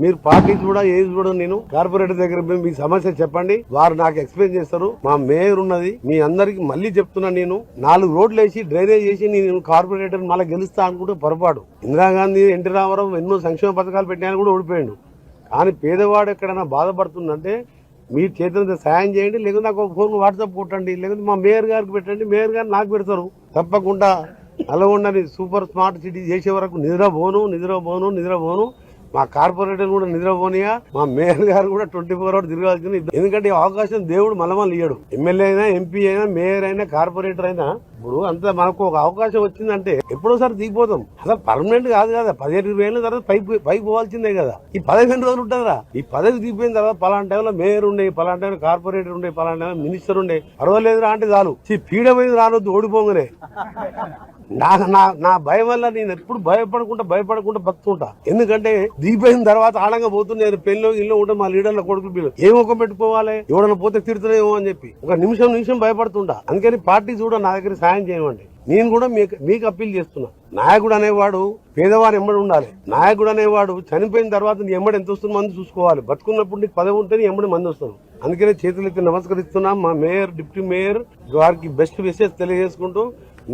మీరు పార్టీ కూడా ఏది కూడా నేను కార్పొరేటర్ దగ్గర పోయి మీ సమస్య చెప్పండి, వారు నాకు ఎక్స్ప్లెయిన్ చేస్తారు. మా మేయర్ ఉన్నది, మీ అందరికి మళ్ళీ చెప్తున్నా, నేను 4 రోడ్లు వేసి డ్రైనేజ్ చేసి నేను కార్పొరేటర్ మళ్ళీ గెలుస్తా అనుకుంటే పొరపాటు. ఇందిరాగాంధీ, ఎన్టీ రామారావు ఎన్నో సంక్షేమ పథకాలు పెట్టాయని కూడా ఓడిపోయాడు. కానీ పేదవాడు ఎక్కడైనా బాధపడుతుందంటే మీరు చేతులతో సాయం చేయండి, లేకపోతే నాకు ఒక ఫోన్ వాట్సాప్ కొట్టండి, లేకపోతే మా మేయర్ గారికి పెట్టండి, మేయర్ గారు నాకు పెడతారు. తప్పకుండా నల్గొండని సూపర్ స్మార్ట్ సిటీ చేసే వరకు నిద్రపోను. మా కార్పొరేటర్ కూడా నిద్రపోనియా, మా మేయర్ గారు కూడా 24 hours తిరగాల్సింది. ఎందుకంటే ఈ అవకాశం దేవుడు మళ్ళీ ఇయ్యడు. ఎమ్మెల్యే అయినా, ఎంపీ అయినా, మేయర్ అయినా, కార్పొరేటర్ అయినా ఇప్పుడు అంతా మనకు ఒక అవకాశం వచ్చిందంటే ఎప్పుడోసారి దిగిపోతాం. అసలు పర్మనెంట్ కాదు కదా, 15-20 ఏళ్ళ తర్వాత పైకి పోవాల్సిందే కదా. ఈ 15 రోజులు ఉంటుందా? ఈ పదవి దిగిపోయిన తర్వాత పలాంటి టైంలో మేయర్ ఉండే, పలాంటి టైంలో కార్పొరేటర్ ఉండే, పలాంటి టైంలో మినిస్టర్ ఉండే, పర్వాలేదురా అంటే చాలు పీడ మీద రానొద్దు ఓడిపోగానే. నా భయం వల్ల నేను ఎప్పుడు భయపడకుండా బతుకుంటా. ఎందుకంటే దిగిపోయిన తర్వాత ఆడంగా పోతుంది. నేను పెళ్ళి ఇల్లు ఉంటే మా లీడర్ల కొడుకు పిల్లలు ఏం ఒక పెట్టుకోవాలి, ఎవడన్నా పోతే తిడుతున్నాయేమో అని చెప్పి ఒక నిమిషం భయపడుతుంటా. అందుకని పార్టీ కూడా నా దగ్గర సాయం చేయమండి. నేను కూడా మీకు అప్పీల్ చేస్తున్నా. నాయకుడు అనేవాడు పేదవాడు ఎమ్మడి ఉండాలి. నాయకుడు అనేవాడు చనిపోయిన తర్వాత నీ ఎమ్మడి ఎంత వస్తుంది మంది చూసుకోవాలి. బతుకున్నప్పుడు నీకు పదవి ఉంటే నీ ఎమ్మడి మంది వస్తారు. అందుకనే చేతులెత్తి నమస్కరిస్తున్నా. మా మేయర్, డిప్యూటీ మేయర్ వారికి బెస్ట్ విషెస్ తెలియజేసుకుంటూ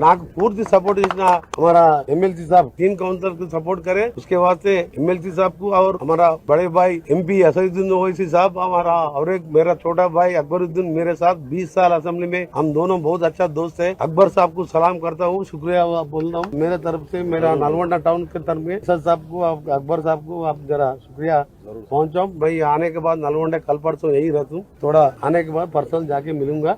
నాకు పూर्ति सपोर्ट देना हमारा एमएलसी साहब 3 काउंसिलर को सपोर्ट करे, उसके वास्ते एमएलसी साहब को और हमारा बड़े भाई एमपी असदुद्दीन ओवैसी साहब, हमारा और एक मेरा छोटा भाई अकबरुद्दीन मेरे साथ 20 साल असेंबली में, हम दोनों बहुत अच्छा दोस्त है। अकबर साहब को सलाम करता हूँ, शुक्रिया बोल रहा हूँ मेरे तरफ से, मेरा नलगोंडा टाउन के तरफ में साहब को, अकबर साहब को आप जरा शुक्रिया पहुँचाओ भाई। आने के बाद नलगोंडा कल परसों यही रहता हूँ, थोड़ा आने के बाद पर्सनल जाके मिलूंगा।